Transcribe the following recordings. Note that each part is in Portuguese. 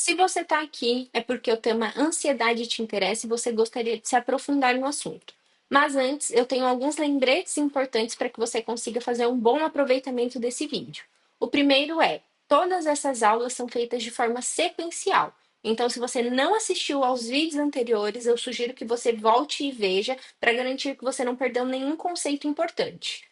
Se você está aqui, é porque o tema ansiedade te interessa e você gostaria de se aprofundar no assunto. Mas antes, eu tenho alguns lembretes importantes para que você consiga fazer um bom aproveitamento desse vídeo. O primeiro é: todas essas aulas são feitas de forma sequencial. Então, se você não assistiu aos vídeos anteriores, eu sugiro que você volte e veja para garantir que você não perdeu nenhum conceito importante.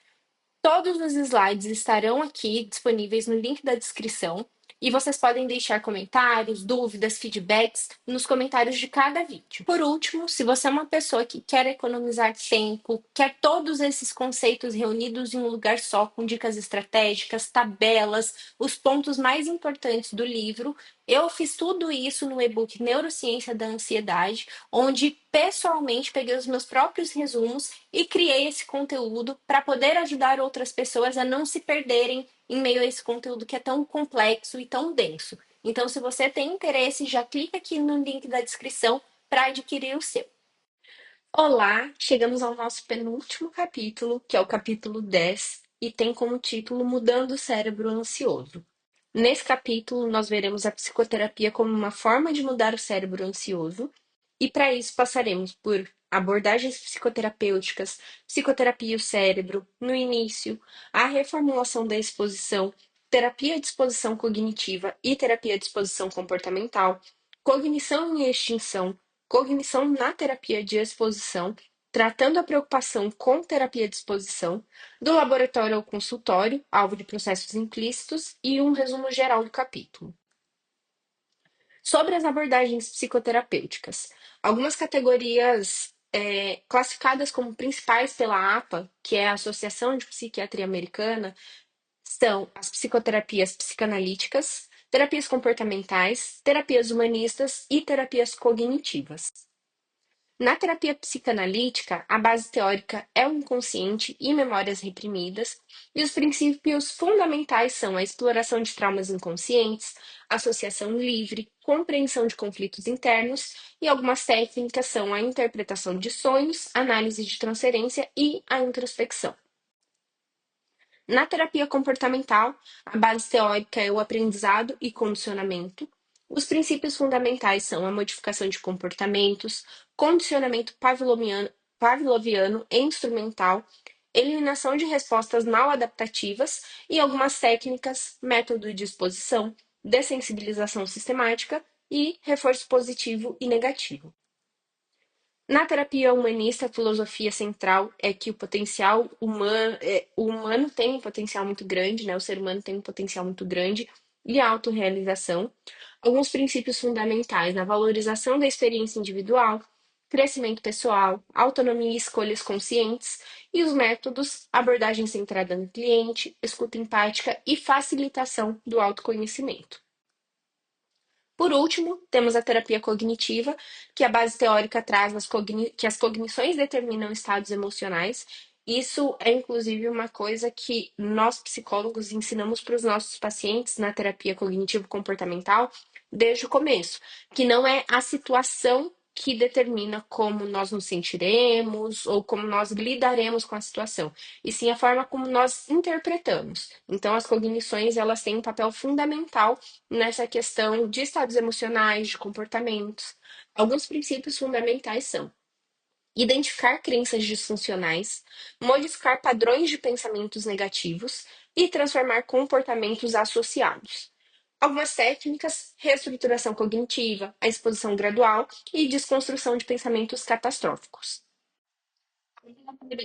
Todos os slides estarão aqui disponíveis no link da descrição e vocês podem deixar comentários, dúvidas, feedbacks nos comentários de cada vídeo. Por último, se você é uma pessoa que quer economizar tempo, quer todos esses conceitos reunidos em um lugar só, com dicas estratégicas, tabelas, os pontos mais importantes do livro, eu fiz tudo isso no e-book Neurociência da Ansiedade, onde pessoalmente peguei os meus próprios resumos e criei esse conteúdo para poder ajudar outras pessoas a não se perderem em meio a esse conteúdo que é tão complexo e tão denso. Então, se você tem interesse, já clica aqui no link da descrição para adquirir o seu. Olá, chegamos ao nosso penúltimo capítulo, que é o capítulo 10, e tem como título Mudando o Cérebro Ansioso. Nesse capítulo, nós veremos a psicoterapia como uma forma de mudar o cérebro ansioso, e para isso passaremos por abordagens psicoterapêuticas, psicoterapia e o cérebro, no início, a reformulação da exposição, terapia de exposição cognitiva e terapia de exposição comportamental, cognição e extinção, cognição na terapia de exposição, tratando a preocupação com terapia de exposição, do laboratório ao consultório, alvo de processos implícitos e um resumo geral do capítulo. Sobre as abordagens psicoterapêuticas, algumas categorias classificadas como principais pela APA, que é a Associação de Psiquiatria Americana, são as psicoterapias psicanalíticas, terapias comportamentais, terapias humanistas e terapias cognitivas. Na terapia psicanalítica, a base teórica é o inconsciente e memórias reprimidas, e os princípios fundamentais são a exploração de traumas inconscientes, associação livre, compreensão de conflitos internos, e algumas técnicas são a interpretação de sonhos, análise de transferência e a introspecção. Na terapia comportamental, a base teórica é o aprendizado e condicionamento. Os princípios fundamentais são a modificação de comportamentos, condicionamento pavloviano e instrumental, eliminação de respostas mal adaptativas e algumas técnicas, método de exposição, dessensibilização sistemática e reforço positivo e negativo. Na terapia humanista, a filosofia central é que o humano tem um potencial muito grande, né? O ser humano tem um potencial muito grande e a autorrealização. Alguns princípios fundamentais na valorização da experiência individual, crescimento pessoal, autonomia e escolhas conscientes, e os métodos, abordagem centrada no cliente, escuta empática e facilitação do autoconhecimento. Por último, temos a terapia cognitiva, que a base teórica traz que as cognições determinam estados emocionais. Isso é, inclusive, uma coisa que nós, psicólogos, ensinamos para os nossos pacientes na terapia cognitivo-comportamental desde o começo, que não é a situação que determina como nós nos sentiremos ou como nós lidaremos com a situação, e sim a forma como nós interpretamos. Então, as cognições, elas têm um papel fundamental nessa questão de estados emocionais, de comportamentos. Alguns princípios fundamentais são identificar crenças disfuncionais, modificar padrões de pensamentos negativos e transformar comportamentos associados. Algumas técnicas, reestruturação cognitiva, a exposição gradual e desconstrução de pensamentos catastróficos.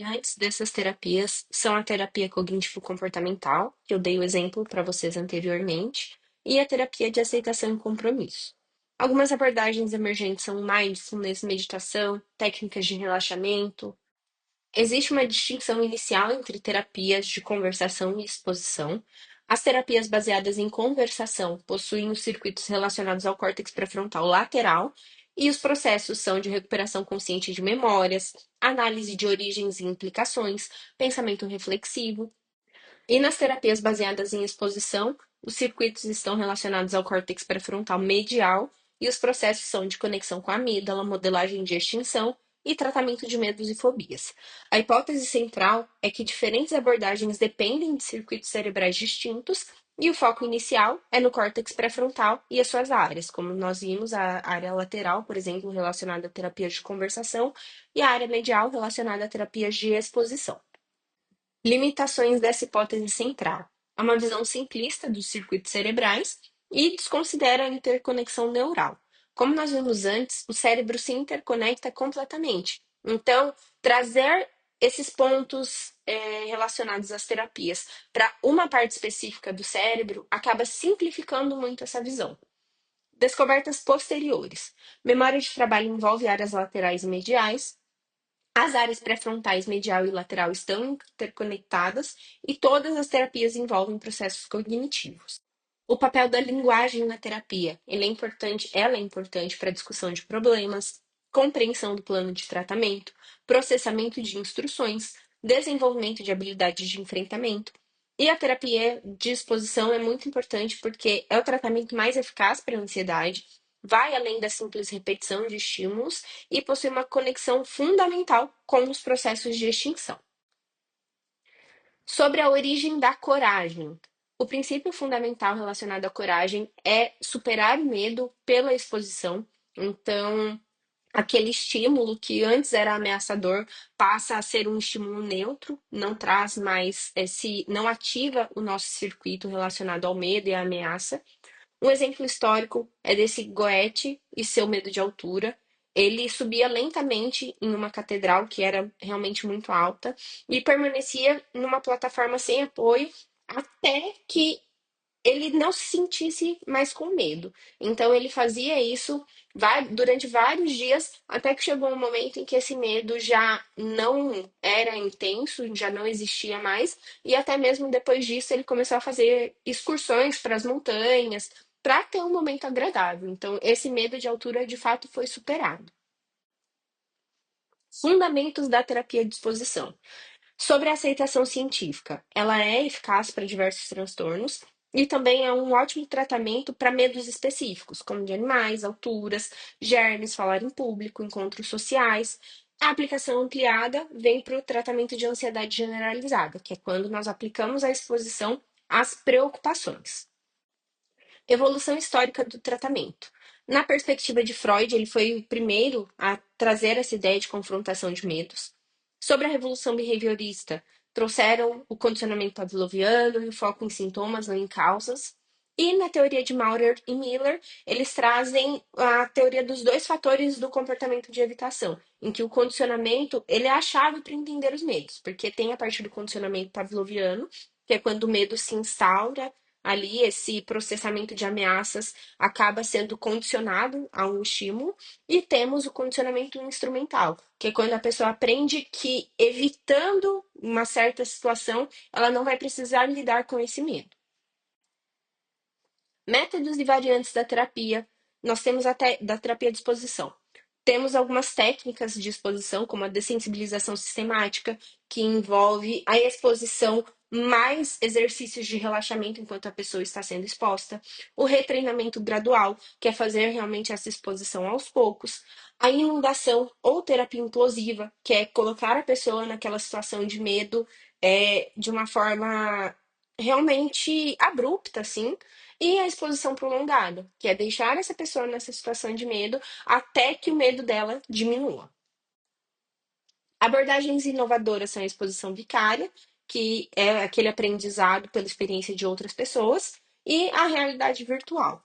Antes dessas terapias são a terapia cognitivo-comportamental, que eu dei o exemplo para vocês anteriormente, e a terapia de aceitação e compromisso. Algumas abordagens emergentes são mindfulness, meditação, técnicas de relaxamento. Existe uma distinção inicial entre terapias de conversação e exposição. As terapias baseadas em conversação possuem os circuitos relacionados ao córtex pré-frontal lateral, e os processos são de recuperação consciente de memórias, análise de origens e implicações, pensamento reflexivo. E nas terapias baseadas em exposição, os circuitos estão relacionados ao córtex pré-frontal medial, e os processos são de conexão com a amígdala, modelagem de extinção e tratamento de medos e fobias. A hipótese central é que diferentes abordagens dependem de circuitos cerebrais distintos E o foco inicial é no córtex pré-frontal e as suas áreas, como nós vimos, a área lateral, por exemplo, relacionada a terapias de conversação, e a área medial relacionada a terapias de exposição. Limitações dessa hipótese central. É uma visão simplista dos circuitos cerebrais e desconsidera a interconexão neural. Como nós vimos antes, o cérebro se interconecta completamente. Então, trazer esses pontos relacionados às terapias para uma parte específica do cérebro acaba simplificando muito essa visão. Descobertas posteriores. Memória de trabalho envolve áreas laterais e mediais, as áreas pré-frontais, medial e lateral estão interconectadas e todas as terapias envolvem processos cognitivos. O papel da linguagem na terapia, ela é importante para a discussão de problemas, compreensão do plano de tratamento, processamento de instruções, desenvolvimento de habilidades de enfrentamento. E a terapia de exposição é muito importante porque é o tratamento mais eficaz para a ansiedade, vai além da simples repetição de estímulos e possui uma conexão fundamental com os processos de extinção. Sobre a origem da coragem. O princípio fundamental relacionado à coragem é superar o medo pela exposição. Então, aquele estímulo que antes era ameaçador passa a ser um estímulo neutro, não traz mais não ativa o nosso circuito relacionado ao medo e à ameaça. Um exemplo histórico é desse Goethe e seu medo de altura. Ele subia lentamente em uma catedral que era realmente muito alta e permanecia numa plataforma sem apoio até que ele não se sentisse mais com medo. Então ele fazia isso durante vários dias, até que chegou um momento em que esse medo já não era intenso, já não existia mais, e até mesmo depois disso ele começou a fazer excursões para as montanhas, para ter um momento agradável. Então esse medo de altura de fato foi superado. Fundamentos da terapia de exposição. Sobre a aceitação científica, ela é eficaz para diversos transtornos e também é um ótimo tratamento para medos específicos, como de animais, alturas, germes, falar em público, encontros sociais. A aplicação ampliada vem para o tratamento de ansiedade generalizada, que é quando nós aplicamos a exposição às preocupações. Evolução histórica do tratamento. Na perspectiva de Freud, ele foi o primeiro a trazer essa ideia de confrontação de medos. Sobre a revolução behaviorista, trouxeram o condicionamento pavloviano e o foco em sintomas, não em causas. E na teoria de Maurer e Miller, eles trazem a teoria dos dois fatores do comportamento de evitação, em que o condicionamento ele é a chave para entender os medos, porque tem a parte do condicionamento pavloviano, que é quando o medo se instaura ali, esse processamento de ameaças acaba sendo condicionado a um estímulo, e temos o condicionamento instrumental, que é quando a pessoa aprende que evitando uma certa situação, ela não vai precisar lidar com esse medo. Métodos e variantes da terapia. Nós temos até da terapia de exposição. Temos algumas técnicas de exposição, como a dessensibilização sistemática, que envolve a exposição mais exercícios de relaxamento enquanto a pessoa está sendo exposta, o retreinamento gradual, que é fazer realmente essa exposição aos poucos, a inundação ou terapia implosiva, que é colocar a pessoa naquela situação de medo de uma forma realmente abrupta, assim, e a exposição prolongada, que é deixar essa pessoa nessa situação de medo até que o medo dela diminua. Abordagens inovadoras são a exposição vicária, que é aquele aprendizado pela experiência de outras pessoas, e a realidade virtual.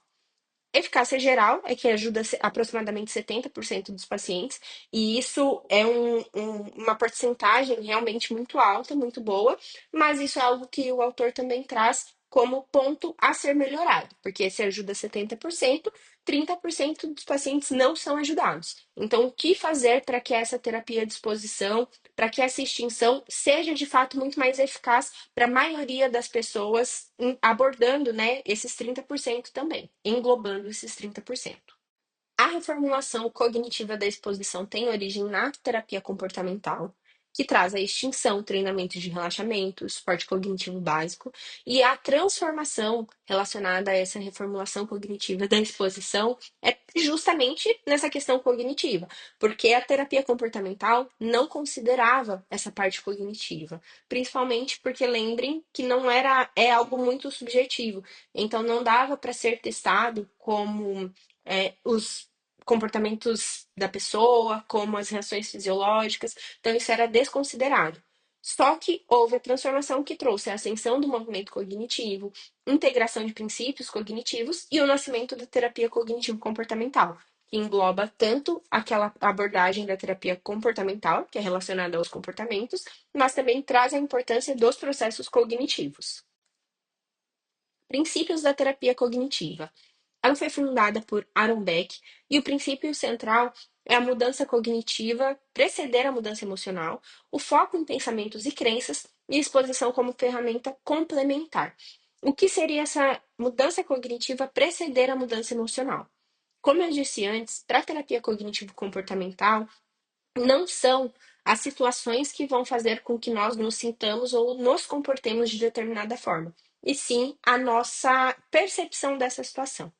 Eficácia geral é que ajuda aproximadamente 70% dos pacientes, e isso é uma porcentagem realmente muito alta, muito boa, mas isso é algo que o autor também traz como ponto a ser melhorado, porque se ajuda 70%, 30% dos pacientes não são ajudados. Então, o que fazer para que essa terapia de exposição, para que essa extinção seja de fato muito mais eficaz para a maioria das pessoas, abordando, né, esses 30% também, englobando esses 30%. A reformulação cognitiva da exposição tem origem na terapia comportamental, que traz a extinção, treinamento de relaxamento, suporte cognitivo básico, e a transformação relacionada a essa reformulação cognitiva da exposição é justamente nessa questão cognitiva, porque a terapia comportamental não considerava essa parte cognitiva, principalmente porque lembrem que não era é algo muito subjetivo, então não dava para ser testado como os comportamentos da pessoa, como as reações fisiológicas, então isso era desconsiderado. Só que houve a transformação que trouxe a ascensão do movimento cognitivo, integração de princípios cognitivos e o nascimento da terapia cognitivo-comportamental, que engloba tanto aquela abordagem da terapia comportamental, que é relacionada aos comportamentos, mas também traz a importância dos processos cognitivos. Princípios da terapia cognitiva. Ela foi fundada por Aaron Beck e o princípio central é a mudança cognitiva preceder a mudança emocional, o foco em pensamentos e crenças e a exposição como ferramenta complementar. O que seria essa mudança cognitiva preceder a mudança emocional? Como eu disse antes, para a terapia cognitivo-comportamental, não são as situações que vão fazer com que nós nos sintamos ou nos comportemos de determinada forma, e sim a nossa percepção dessa situação.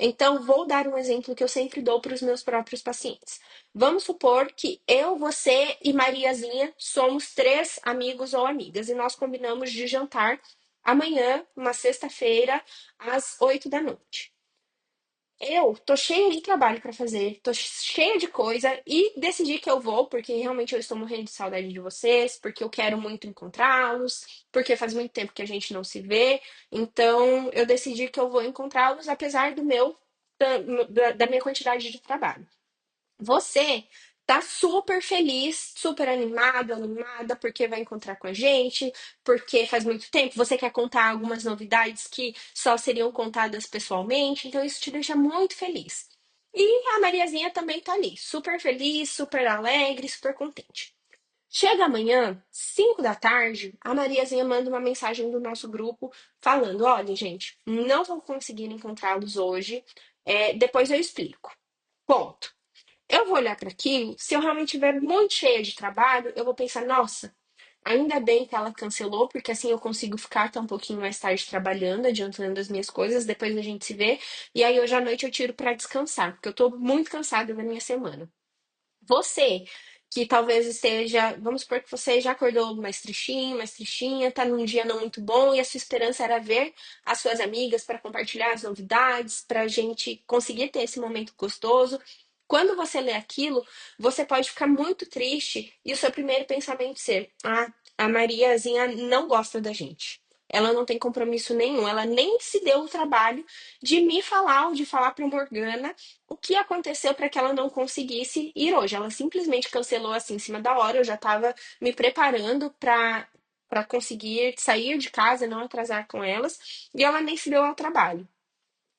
Então, vou dar um exemplo que eu sempre dou para os meus próprios pacientes. Vamos supor que eu, você e Mariazinha somos três amigos ou amigas e nós combinamos de jantar amanhã, uma sexta-feira, às 8 da noite. Eu tô cheia de trabalho para fazer, tô cheia de coisa e decidi que eu vou, porque realmente eu estou morrendo de saudade de vocês, porque eu quero muito encontrá-los, porque faz muito tempo que a gente não se vê. Então, eu decidi que eu vou encontrá-los, apesar do meu da minha quantidade de trabalho. Você tá super feliz, super animado, animada, porque vai encontrar com a gente, porque faz muito tempo, você quer contar algumas novidades que só seriam contadas pessoalmente, então isso te deixa muito feliz. E a Mariazinha também tá ali, super feliz, super alegre, super contente. Chega amanhã, 5 da tarde, a Mariazinha manda uma mensagem do nosso grupo falando: olha, gente, não vou conseguir encontrá-los hoje, depois eu explico. Ponto. Eu vou olhar para aquilo, se eu realmente estiver muito cheia de trabalho, eu vou pensar, nossa, ainda bem que ela cancelou, porque assim eu consigo ficar até um pouquinho mais tarde trabalhando, adiantando as minhas coisas, depois a gente se vê, e aí hoje à noite eu tiro para descansar, porque eu tô muito cansada da minha semana. Você, que talvez esteja, vamos supor que você já acordou mais tristinha, tá num dia não muito bom e a sua esperança era ver as suas amigas para compartilhar as novidades, para a gente conseguir ter esse momento gostoso. Quando você lê aquilo, você pode ficar muito triste e o seu primeiro pensamento ser: ah, a Mariazinha não gosta da gente. Ela não tem compromisso nenhum, ela nem se deu o trabalho de me falar ou de falar para Morgana o que aconteceu para que ela não conseguisse ir hoje? Ela simplesmente cancelou assim em cima da hora. Eu já estava me preparando para conseguir sair de casa, não atrasar com elas, e ela nem se deu ao trabalho.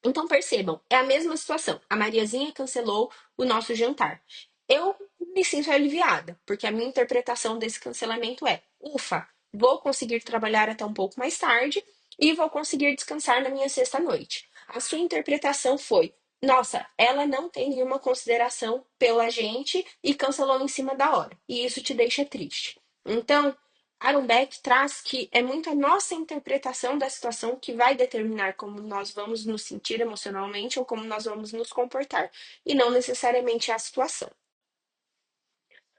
Então percebam, é a mesma situação. A Mariazinha cancelou o nosso jantar. Eu me sinto aliviada, porque a minha interpretação desse cancelamento é: ufa, vou conseguir trabalhar até um pouco mais tarde e vou conseguir descansar na minha sexta-noite. A sua interpretação foi: nossa, ela não tem nenhuma consideração pela gente e cancelou em cima da hora. E isso te deixa triste. Então, Aaron Beck traz que é muito a nossa interpretação da situação que vai determinar como nós vamos nos sentir emocionalmente ou como nós vamos nos comportar, e não necessariamente a situação.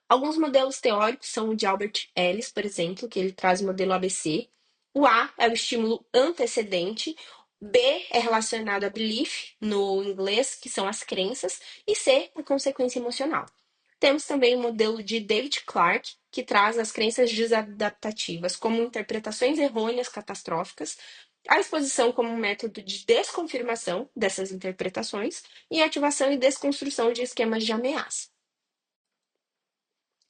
Alguns modelos teóricos são o de Albert Ellis, por exemplo, que ele traz o modelo ABC. O A é o estímulo antecedente, B é relacionado a belief, no inglês, que são as crenças, e C, a consequência emocional. Temos também o modelo de David Clarke, que traz as crenças desadaptativas como interpretações errôneas catastróficas, a exposição como um método de desconfirmação dessas interpretações e ativação e desconstrução de esquemas de ameaça.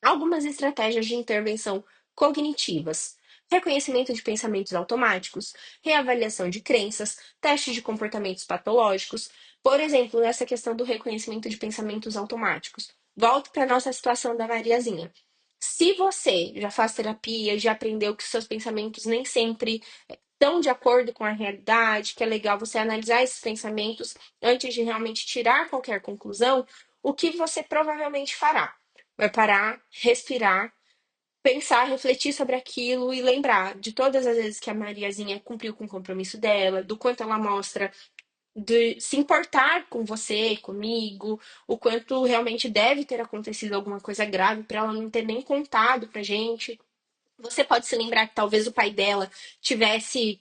Algumas estratégias de intervenção cognitivas: reconhecimento de pensamentos automáticos, reavaliação de crenças, testes de comportamentos patológicos. Por exemplo, nessa questão do reconhecimento de pensamentos automáticos. Volto para a nossa situação da Mariazinha. Se você já faz terapia, já aprendeu que seus pensamentos nem sempre estão de acordo com a realidade, que é legal você analisar esses pensamentos antes de realmente tirar qualquer conclusão, o que você provavelmente fará? Vai parar, respirar, pensar, refletir sobre aquilo e lembrar de todas as vezes que a Mariazinha cumpriu com o compromisso dela, do quanto ela mostra de se importar com você, comigo, o quanto realmente deve ter acontecido alguma coisa grave para ela não ter nem contado pra gente. Você pode se lembrar que talvez o pai dela tivesse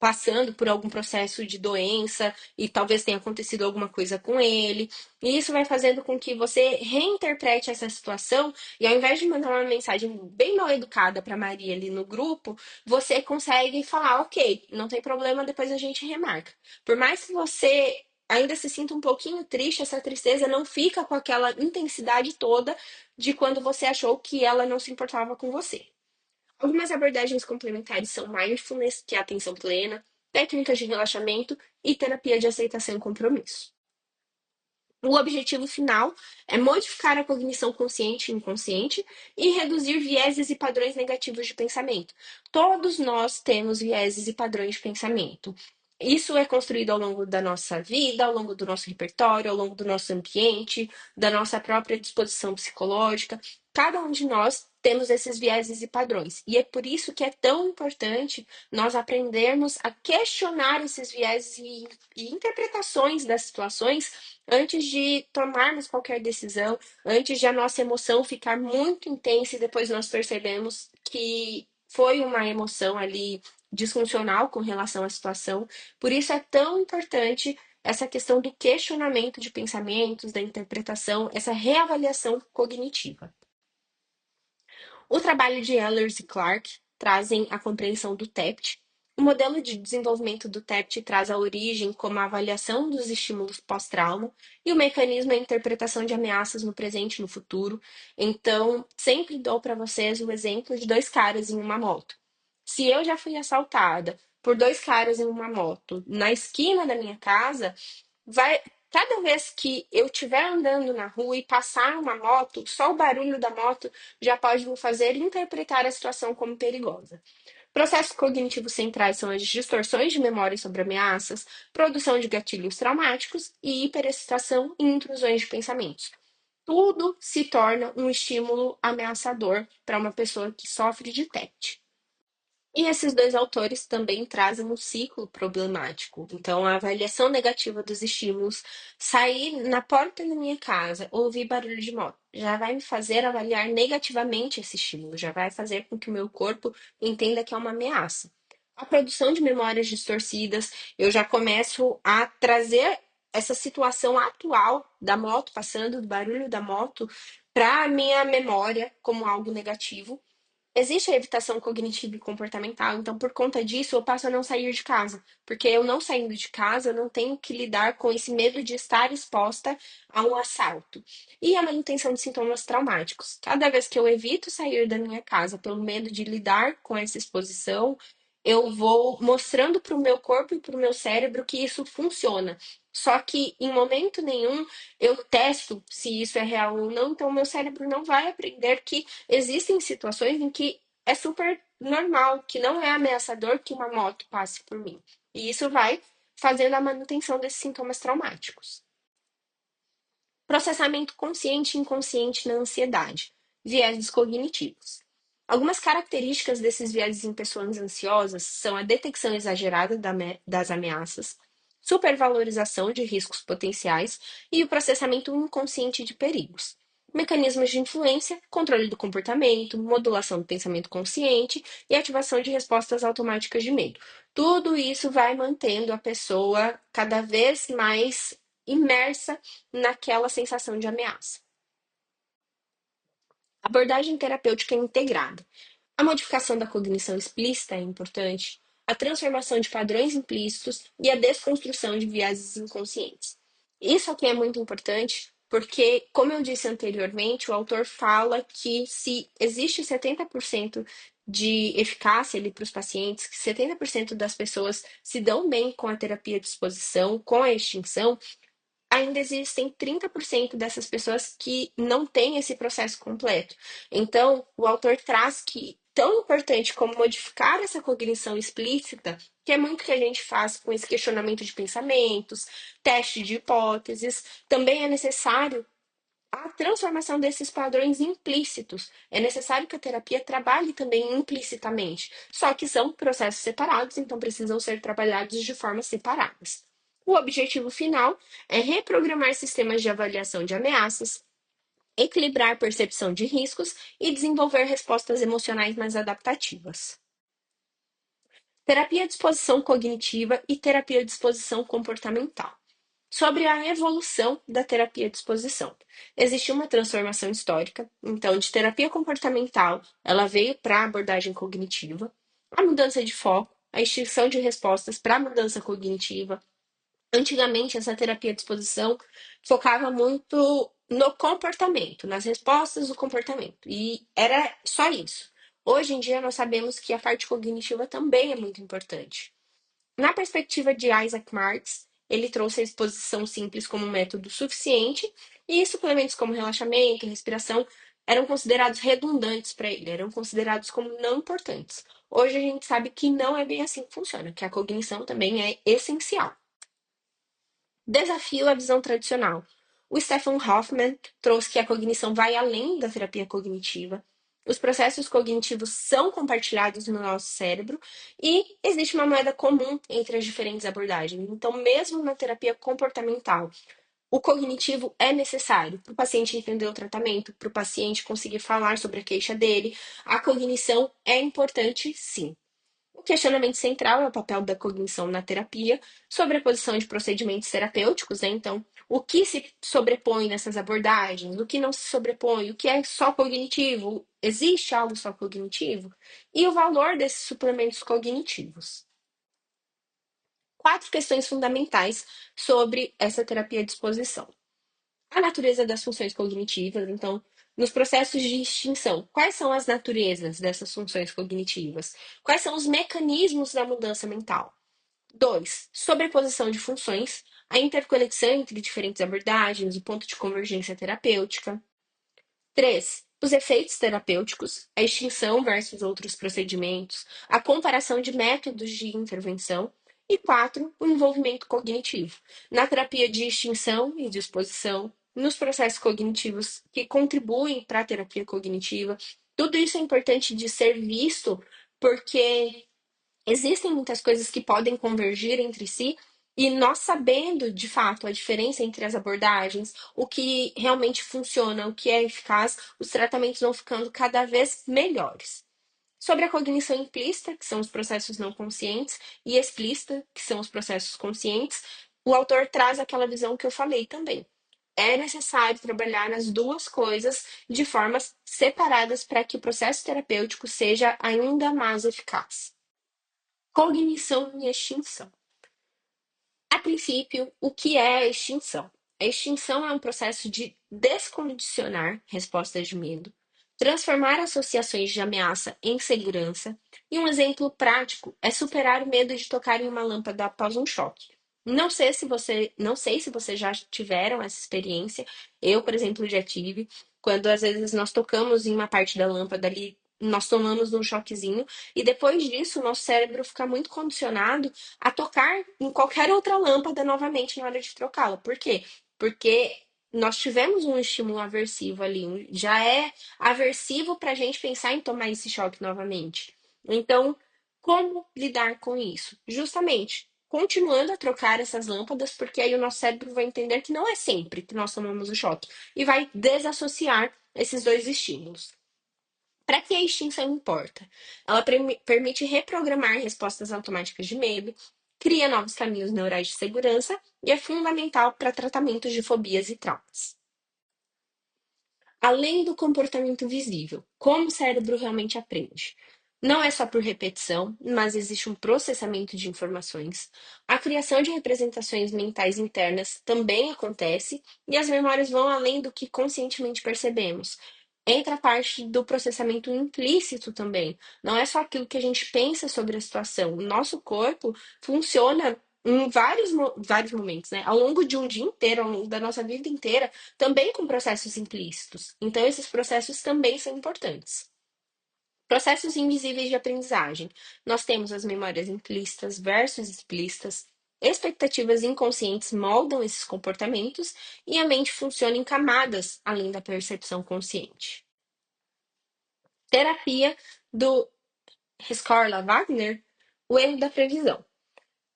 passando por algum processo de doença e talvez tenha acontecido alguma coisa com ele. E isso vai fazendo com que você reinterprete essa situação e ao invés de mandar uma mensagem bem mal educada para Maria ali no grupo, você consegue falar, ok, não tem problema, depois a gente remarca. Por mais que você ainda se sinta um pouquinho triste, essa tristeza não fica com aquela intensidade toda de quando você achou que ela não se importava com você. Algumas abordagens complementares são mindfulness, que é a atenção plena, técnicas de relaxamento e terapia de aceitação e compromisso. O objetivo final é modificar a cognição consciente e inconsciente e reduzir vieses e padrões negativos de pensamento. Todos nós temos vieses e padrões de pensamento. Isso é construído ao longo da nossa vida, ao longo do nosso repertório, ao longo do nosso ambiente, da nossa própria disposição psicológica. Cada um de nós temos esses vieses e padrões. E é por isso que é tão importante nós aprendermos a questionar esses vieses e interpretações das situações antes de tomarmos qualquer decisão, antes de a nossa emoção ficar muito intensa e depois nós percebemos que foi uma emoção ali disfuncional com relação à situação. Por isso é tão importante essa questão do questionamento de pensamentos, da interpretação, essa reavaliação cognitiva. O trabalho de Ehlers e Clark trazem a compreensão do TEPT. O modelo de desenvolvimento do TEPT traz a origem como a avaliação dos estímulos pós-trauma e o mecanismo é a interpretação de ameaças no presente e no futuro. Então, sempre dou para vocês o exemplo de dois caras em uma moto. Se eu já fui assaltada por dois caras em uma moto na esquina da minha casa, vai, cada vez que eu estiver andando na rua e passar uma moto, só o barulho da moto já pode me fazer interpretar a situação como perigosa. Processos cognitivos centrais são as distorções de memória sobre ameaças, produção de gatilhos traumáticos e hiperexcitação e intrusões de pensamentos. Tudo se torna um estímulo ameaçador para uma pessoa que sofre de TET. E esses dois autores também trazem um ciclo problemático. Então, a avaliação negativa dos estímulos, sair na porta da minha casa, ouvir barulho de moto, já vai me fazer avaliar negativamente esse estímulo, já vai fazer com que o meu corpo entenda que é uma ameaça. A produção de memórias distorcidas, eu já começo a trazer essa situação atual da moto passando, do barulho da moto, para a minha memória como algo negativo. Existe a evitação cognitiva e comportamental, então por conta disso eu passo a não sair de casa, porque eu não saindo de casa, eu não tenho que lidar com esse medo de estar exposta a um assalto. E a manutenção de sintomas traumáticos. Cada vez que eu evito sair da minha casa pelo medo de lidar com essa exposição, eu vou mostrando para o meu corpo e para o meu cérebro que isso funciona. Só que em momento nenhum eu testo se isso é real ou não, então o meu cérebro não vai aprender que existem situações em que é super normal, que não é ameaçador que uma moto passe por mim. E isso vai fazendo a manutenção desses sintomas traumáticos. Processamento consciente e inconsciente na ansiedade. Vieses cognitivos. Algumas características desses vieses em pessoas ansiosas são a detecção exagerada das ameaças, supervalorização de riscos potenciais e o processamento inconsciente de perigos. Mecanismos de influência, controle do comportamento, modulação do pensamento consciente e ativação de respostas automáticas de medo. Tudo isso vai mantendo a pessoa cada vez mais imersa naquela sensação de ameaça. Abordagem terapêutica integrada. A modificação da cognição explícita é importante, a transformação de padrões implícitos e a desconstrução de vieses inconscientes. Isso aqui é muito importante porque, como eu disse anteriormente, o autor fala que se existe 70% de eficácia ali para os pacientes, que 70% das pessoas se dão bem com a terapia de exposição, com a extinção, ainda existem 30% dessas pessoas que não têm esse processo completo. Então, o autor traz que tão importante como modificar essa cognição explícita, que é muito que a gente faz com esse questionamento de pensamentos, teste de hipóteses, também é necessário a transformação desses padrões implícitos. É necessário que a terapia trabalhe também implicitamente, só que são processos separados, então precisam ser trabalhados de formas separadas. O objetivo final é reprogramar sistemas de avaliação de ameaças, equilibrar percepção de riscos e desenvolver respostas emocionais mais adaptativas. Terapia de exposição cognitiva e terapia de exposição comportamental. Sobre a evolução da terapia de exposição. Existe uma transformação histórica, então, de terapia comportamental, ela veio para a abordagem cognitiva, a mudança de foco, a extinção de respostas para a mudança cognitiva. Antigamente, essa terapia de exposição focava muito no comportamento, nas respostas do comportamento, e era só isso. Hoje em dia, nós sabemos que a parte cognitiva também é muito importante. Na perspectiva de Isaac Marx, ele trouxe a exposição simples como um método suficiente e suplementos como relaxamento, respiração eram considerados redundantes para ele, eram considerados como não importantes. Hoje a gente sabe que não é bem assim que funciona, que a cognição também é essencial. Desafio à visão tradicional. O Stephen Hoffman trouxe que a cognição vai além da terapia cognitiva. Os processos cognitivos são compartilhados no nosso cérebro e existe uma moeda comum entre as diferentes abordagens. Então, mesmo na terapia comportamental, o cognitivo é necessário para o paciente entender o tratamento, para o paciente conseguir falar sobre a queixa dele. A cognição é importante, sim. O questionamento central é o papel da cognição na terapia, sobre a posição de procedimentos terapêuticos, né? Então, o que se sobrepõe nessas abordagens, o que não se sobrepõe, o que é só cognitivo, existe algo só cognitivo? E o valor desses suplementos cognitivos. Quatro questões fundamentais sobre essa terapia de exposição. A natureza das funções cognitivas, então, nos processos de extinção, quais são as naturezas dessas funções cognitivas? Quais são os mecanismos da mudança mental? 2. Sobreposição de funções, a interconexão entre diferentes abordagens, o ponto de convergência terapêutica. 3. Os efeitos terapêuticos, a extinção versus outros procedimentos, a comparação de métodos de intervenção. E 4. O envolvimento cognitivo, na terapia de extinção e disposição, nos processos cognitivos que contribuem para a terapia cognitiva. Tudo isso é importante de ser visto, porque existem muitas coisas que podem convergir entre si, e nós sabendo de fato a diferença entre as abordagens, o que realmente funciona, o que é eficaz, os tratamentos vão ficando cada vez melhores. Sobre a cognição implícita, que são os processos não conscientes, e explícita, que são os processos conscientes, o autor traz aquela visão que eu falei também. É necessário trabalhar nas duas coisas de formas separadas para que o processo terapêutico seja ainda mais eficaz. Cognição e extinção. A princípio, o que é a extinção? A extinção é um processo de descondicionar respostas de medo, transformar associações de ameaça em segurança, e um exemplo prático é superar o medo de tocar em uma lâmpada após um choque. Não sei se você já tiveram essa experiência. Eu, por exemplo, já tive, quando às vezes nós tocamos em uma parte da lâmpada ali, nós tomamos um choquezinho e depois disso o nosso cérebro fica muito condicionado a tocar em qualquer outra lâmpada novamente na hora de trocá-la. Por quê? Porque nós tivemos um estímulo aversivo ali, já é aversivo para a gente pensar em tomar esse choque novamente. Então, como lidar com isso? Justamente continuando a trocar essas lâmpadas, porque aí o nosso cérebro vai entender que não é sempre que nós tomamos o choque e vai desassociar esses dois estímulos. Para que a extinção importa? Ela permite reprogramar respostas automáticas de medo, cria novos caminhos neurais de segurança e é fundamental para tratamentos de fobias e traumas. Além do comportamento visível, como o cérebro realmente aprende? Não é só por repetição, mas existe um processamento de informações. A criação de representações mentais internas também acontece, e as memórias vão além do que conscientemente percebemos. Entra a parte do processamento implícito também. Não é só aquilo que a gente pensa sobre a situação. O nosso corpo funciona em vários momentos, né? Ao longo de um dia inteiro, ao longo da nossa vida inteira, também com processos implícitos. Então, esses processos também são importantes. Processos invisíveis de aprendizagem. Nós temos as memórias implícitas versus explícitas. Expectativas inconscientes moldam esses comportamentos e a mente funciona em camadas além da percepção consciente. Terapia do Scorla Wagner, o erro da previsão.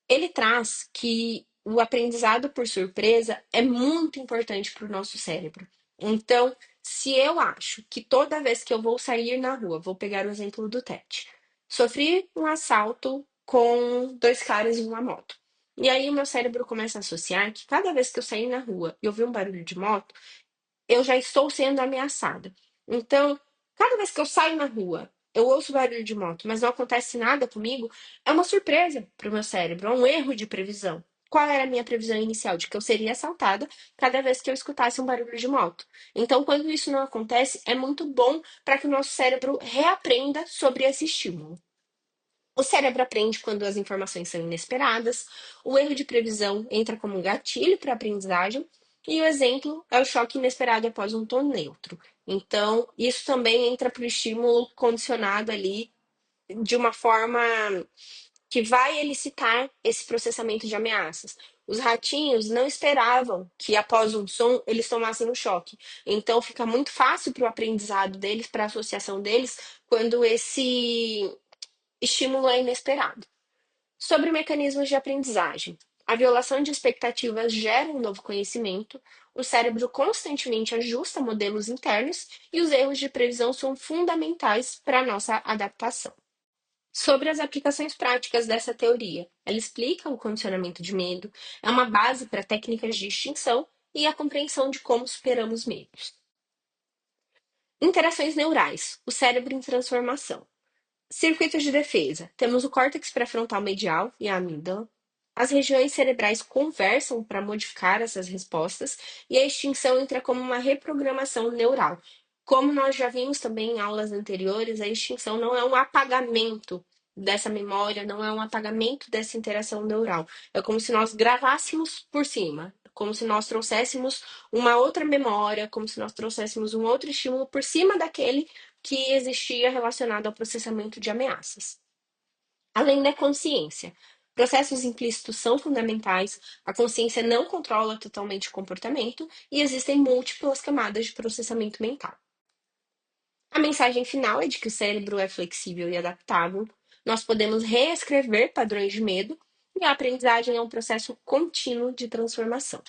Ele traz que o aprendizado por surpresa é muito importante para o nosso cérebro. Então, se eu acho que toda vez que eu vou sair na rua, vou pegar o exemplo do Ted, sofri um assalto com dois caras em uma moto. E aí o meu cérebro começa a associar que cada vez que eu sair na rua e ouvir um barulho de moto, eu já estou sendo ameaçada. Então, cada vez que eu saio na rua, eu ouço barulho de moto, mas não acontece nada comigo, é uma surpresa para o meu cérebro, é um erro de previsão. Qual era a minha previsão inicial? De que eu seria assaltada cada vez que eu escutasse um barulho de moto. Então, quando isso não acontece, é muito bom para que o nosso cérebro reaprenda sobre esse estímulo. O cérebro aprende quando as informações são inesperadas, o erro de previsão entra como um gatilho para a aprendizagem, e o exemplo é o choque inesperado após um tom neutro. Então, isso também entra para o estímulo condicionado ali de uma forma que vai elicitar esse processamento de ameaças. Os ratinhos não esperavam que após um som eles tomassem um choque. Então fica muito fácil para o aprendizado deles, para a associação deles, quando esse estímulo é inesperado. Sobre mecanismos de aprendizagem. A violação de expectativas gera um novo conhecimento, o cérebro constantemente ajusta modelos internos e os erros de previsão são fundamentais para a nossa adaptação. Sobre as aplicações práticas dessa teoria, ela explica o condicionamento de medo, é uma base para técnicas de extinção e a compreensão de como superamos medos. Interações neurais, o cérebro em transformação. Circuitos de defesa. Temos o córtex pré-frontal medial e a amígdala. As regiões cerebrais conversam para modificar essas respostas e a extinção entra como uma reprogramação neural. Como nós já vimos também em aulas anteriores, a extinção não é um apagamento dessa memória, não é um apagamento dessa interação neural. É como se nós gravássemos por cima, como se nós trouxéssemos uma outra memória, como se nós trouxéssemos um outro estímulo por cima daquele que existia relacionado ao processamento de ameaças. Além da consciência, processos implícitos são fundamentais, a consciência não controla totalmente o comportamento e existem múltiplas camadas de processamento mental. A mensagem final é de que o cérebro é flexível e adaptável, nós podemos reescrever padrões de medo e a aprendizagem é um processo contínuo de transformação.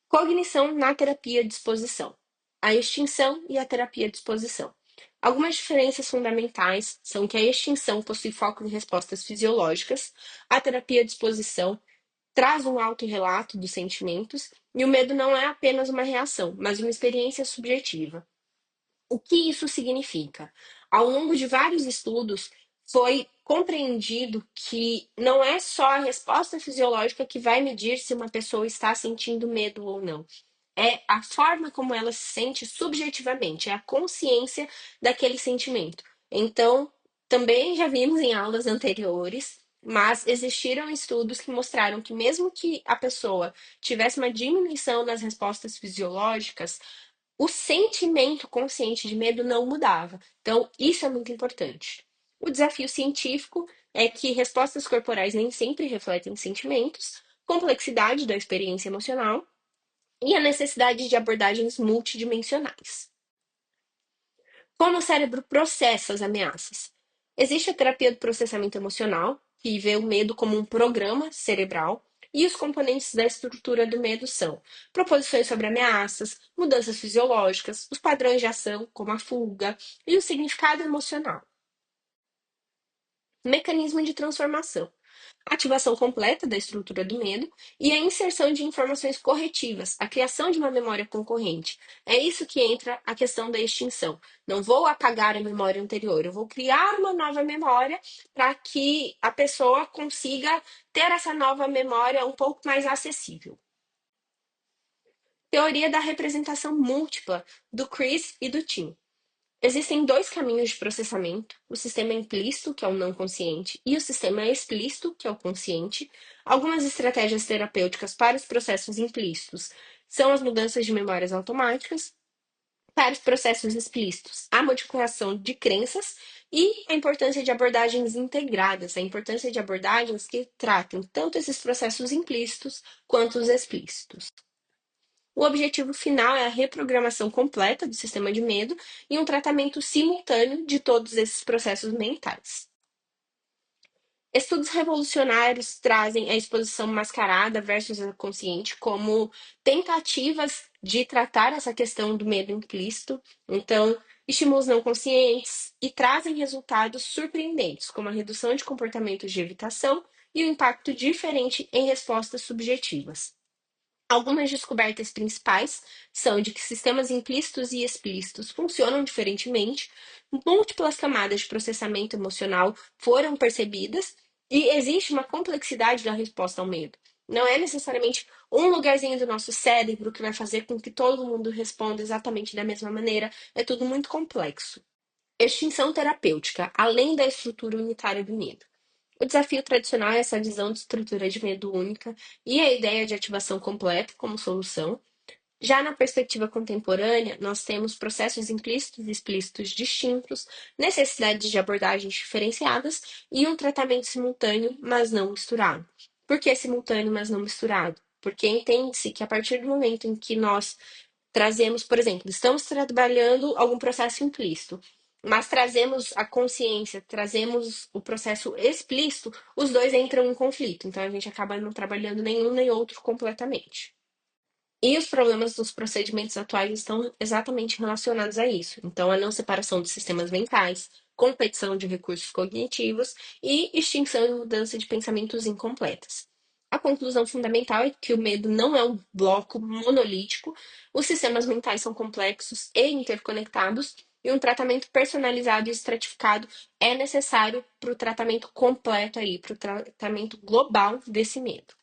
Cognição na terapia de exposição. A extinção e a terapia de exposição. Algumas diferenças fundamentais são que a extinção possui foco em respostas fisiológicas, a terapia de exposição traz um autorrelato dos sentimentos e o medo não é apenas uma reação, mas uma experiência subjetiva. O que isso significa? Ao longo de vários estudos, foi compreendido que não é só a resposta fisiológica que vai medir se uma pessoa está sentindo medo ou não. É a forma como ela se sente subjetivamente, é a consciência daquele sentimento. Então, também já vimos em aulas anteriores, mas existiram estudos que mostraram que, mesmo que a pessoa tivesse uma diminuição nas respostas fisiológicas, o sentimento consciente de medo não mudava. Então, isso é muito importante. O desafio científico é que respostas corporais nem sempre refletem sentimentos, complexidade da experiência emocional e a necessidade de abordagens multidimensionais. Como o cérebro processa as ameaças? Existe a terapia do processamento emocional, que vê o medo como um programa cerebral, e os componentes da estrutura do medo são proposições sobre ameaças, mudanças fisiológicas, os padrões de ação, como a fuga, e o significado emocional. Mecanismo de transformação. Ativação completa da estrutura do medo e a inserção de informações corretivas, a criação de uma memória concorrente. É isso que entra a questão da extinção. Não vou apagar a memória anterior, eu vou criar uma nova memória para que a pessoa consiga ter essa nova memória um pouco mais acessível. Teoria da representação múltipla do Chris e do Tim. Existem dois caminhos de processamento: o sistema implícito, que é o não consciente, e o sistema explícito, que é o consciente. Algumas estratégias terapêuticas para os processos implícitos são as mudanças de memórias automáticas. Para os processos explícitos, a modificação de crenças e a importância de abordagens integradas, a importância de abordagens que tratem tanto esses processos implícitos quanto os explícitos. O objetivo final é a reprogramação completa do sistema de medo e um tratamento simultâneo de todos esses processos mentais. Estudos revolucionários trazem a exposição mascarada versus a consciente como tentativas de tratar essa questão do medo implícito. Então, estímulos não conscientes e trazem resultados surpreendentes, como a redução de comportamentos de evitação e o impacto diferente em respostas subjetivas. Algumas descobertas principais são de que sistemas implícitos e explícitos funcionam diferentemente, múltiplas camadas de processamento emocional foram percebidas e existe uma complexidade da resposta ao medo. Não é necessariamente um lugarzinho do nosso cérebro que vai fazer com que todo mundo responda exatamente da mesma maneira, é tudo muito complexo. Extinção terapêutica, além da estrutura unitária do medo. O desafio tradicional é essa visão de estrutura de medo única e a ideia de ativação completa como solução. Já na perspectiva contemporânea, nós temos processos implícitos e explícitos distintos, necessidades de abordagens diferenciadas e um tratamento simultâneo, mas não misturado. Por que simultâneo, mas não misturado? Porque entende-se que a partir do momento em que nós trazemos, por exemplo, estamos trabalhando algum processo implícito, mas trazemos a consciência, trazemos o processo explícito, os dois entram em conflito. Então a gente acaba não trabalhando nenhum nem outro completamente. E os problemas dos procedimentos atuais estão exatamente relacionados a isso. Então, a não separação de sistemas mentais, competição de recursos cognitivos e extinção e mudança de pensamentos incompletas. A conclusão fundamental é que o medo não é um bloco monolítico, os sistemas mentais são complexos e interconectados, e um tratamento personalizado e estratificado é necessário para o tratamento completo aí, para o tratamento global desse medo.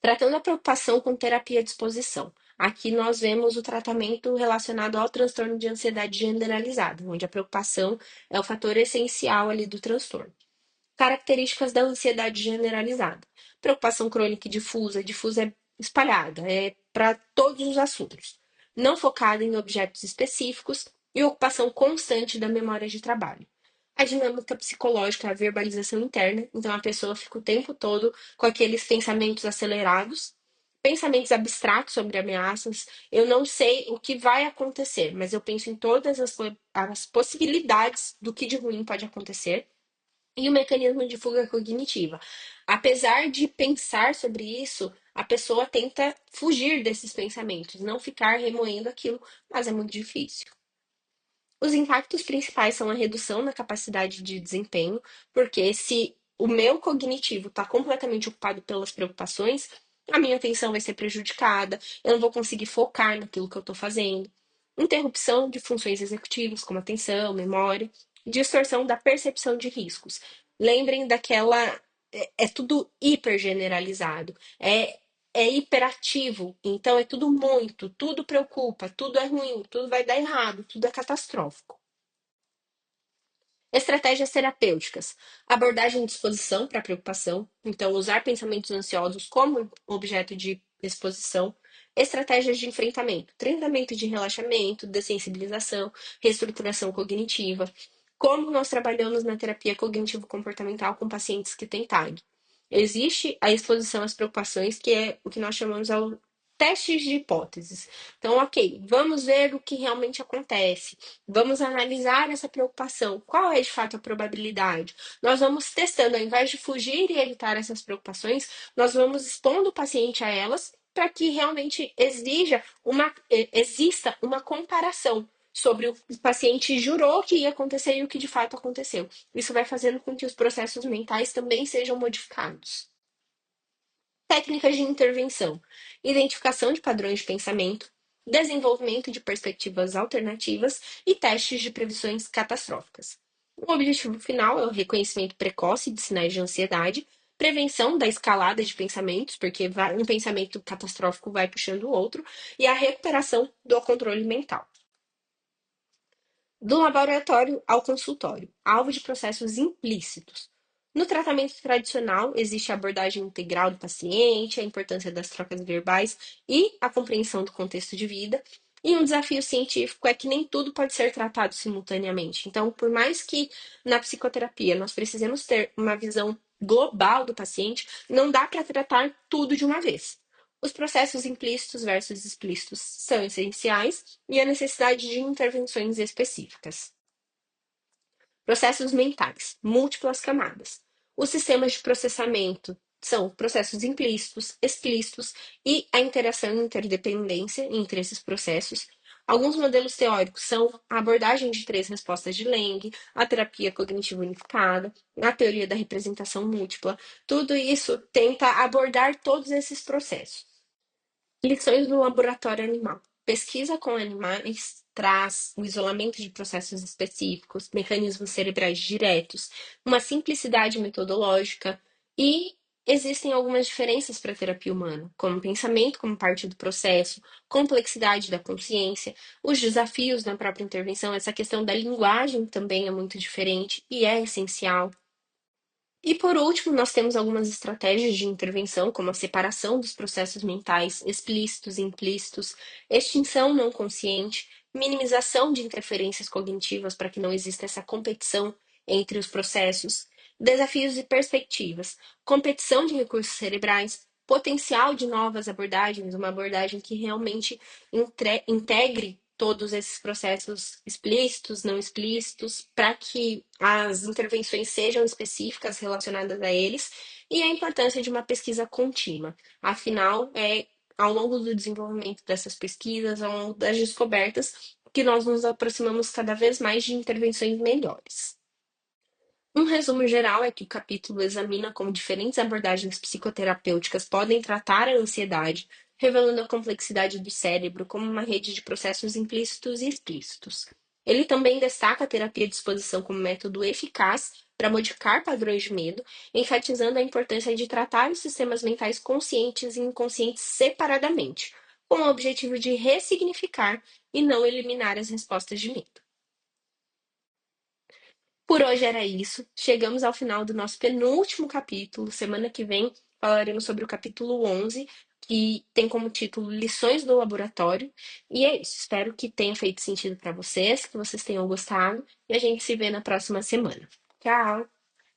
Tratando a preocupação com terapia de exposição. Aqui nós vemos o tratamento relacionado ao transtorno de ansiedade generalizada, onde a preocupação é o fator essencial ali do transtorno. Características da ansiedade generalizada. Preocupação crônica e difusa. Difusa é espalhada, é para todos os assuntos. Não focada em objetos específicos e ocupação constante da memória de trabalho. A dinâmica psicológica, a verbalização interna. Então a pessoa fica o tempo todo com aqueles pensamentos acelerados, pensamentos abstratos sobre ameaças. Eu não sei o que vai acontecer, mas eu penso em todas as possibilidades do que de ruim pode acontecer e o mecanismo de fuga cognitiva. Apesar de pensar sobre isso, a pessoa tenta fugir desses pensamentos, não ficar remoendo aquilo, mas é muito difícil. Os impactos principais são a redução na capacidade de desempenho, porque se o meu cognitivo está completamente ocupado pelas preocupações, a minha atenção vai ser prejudicada, eu não vou conseguir focar naquilo que eu estou fazendo. Interrupção de funções executivas, como atenção, memória, distorção da percepção de riscos. Lembrem daquela. É tudo hiper generalizado. É hiperativo, então é tudo muito, tudo preocupa, tudo é ruim, tudo vai dar errado, tudo é catastrófico. Estratégias terapêuticas. Abordagem de exposição para preocupação. Então, usar pensamentos ansiosos como objeto de exposição. Estratégias de enfrentamento. Treinamento de relaxamento, dessensibilização, reestruturação cognitiva. Como nós trabalhamos na terapia cognitivo-comportamental com pacientes que têm TAG. Existe a exposição às preocupações, que é o que nós chamamos de testes de hipóteses. Então, ok, vamos ver o que realmente acontece. Vamos analisar essa preocupação. Qual é de fato a probabilidade? Nós vamos testando, ao invés de fugir e evitar essas preocupações, nós vamos expondo o paciente a elas para que realmente exista uma comparação sobre o que o paciente jurou que ia acontecer e o que de fato aconteceu. Isso vai fazendo com que os processos mentais também sejam modificados. Técnicas de intervenção, identificação de padrões de pensamento, desenvolvimento de perspectivas alternativas e testes de previsões catastróficas. O objetivo final é o reconhecimento precoce de sinais de ansiedade, prevenção da escalada de pensamentos, porque um pensamento catastrófico vai puxando o outro, e a recuperação do controle mental. Do laboratório ao consultório, alvo de processos implícitos. No tratamento tradicional, existe a abordagem integral do paciente, a importância das trocas verbais e a compreensão do contexto de vida. E um desafio científico é que nem tudo pode ser tratado simultaneamente. Então, por mais que na psicoterapia nós precisemos ter uma visão global do paciente, não dá para tratar tudo de uma vez. Os processos implícitos versus explícitos são essenciais e a necessidade de intervenções específicas. Processos mentais, múltiplas camadas. Os sistemas de processamento são processos implícitos, explícitos e a interação e interdependência entre esses processos. Alguns modelos teóricos são a abordagem de três respostas de Lang, a terapia cognitiva unificada, a teoria da representação múltipla. Tudo isso tenta abordar todos esses processos. Lições do laboratório animal. Pesquisa com animais traz o isolamento de processos específicos, mecanismos cerebrais diretos, uma simplicidade metodológica e existem algumas diferenças para a terapia humana, como pensamento como parte do processo, complexidade da consciência, os desafios na própria intervenção, essa questão da linguagem também é muito diferente e é essencial. E por último, nós temos algumas estratégias de intervenção, como a separação dos processos mentais explícitos e implícitos, extinção não consciente, minimização de interferências cognitivas para que não exista essa competição entre os processos, desafios e perspectivas, competição de recursos cerebrais, potencial de novas abordagens, uma abordagem que realmente integre todos esses processos explícitos, não explícitos, para que as intervenções sejam específicas relacionadas a eles, e a importância de uma pesquisa contínua. Afinal, é ao longo do desenvolvimento dessas pesquisas, ao longo das descobertas, que nós nos aproximamos cada vez mais de intervenções melhores. Um resumo geral é que o capítulo examina como diferentes abordagens psicoterapêuticas podem tratar a ansiedade, revelando a complexidade do cérebro como uma rede de processos implícitos e explícitos. Ele também destaca a terapia de exposição como método eficaz para modificar padrões de medo, enfatizando a importância de tratar os sistemas mentais conscientes e inconscientes separadamente, com o objetivo de ressignificar e não eliminar as respostas de medo. Por hoje era isso. Chegamos ao final do nosso penúltimo capítulo. Semana que vem falaremos sobre o capítulo 11, que tem como título Lições do Laboratório. E é isso. Espero que tenha feito sentido para vocês, que vocês tenham gostado. E a gente se vê na próxima semana. Tchau!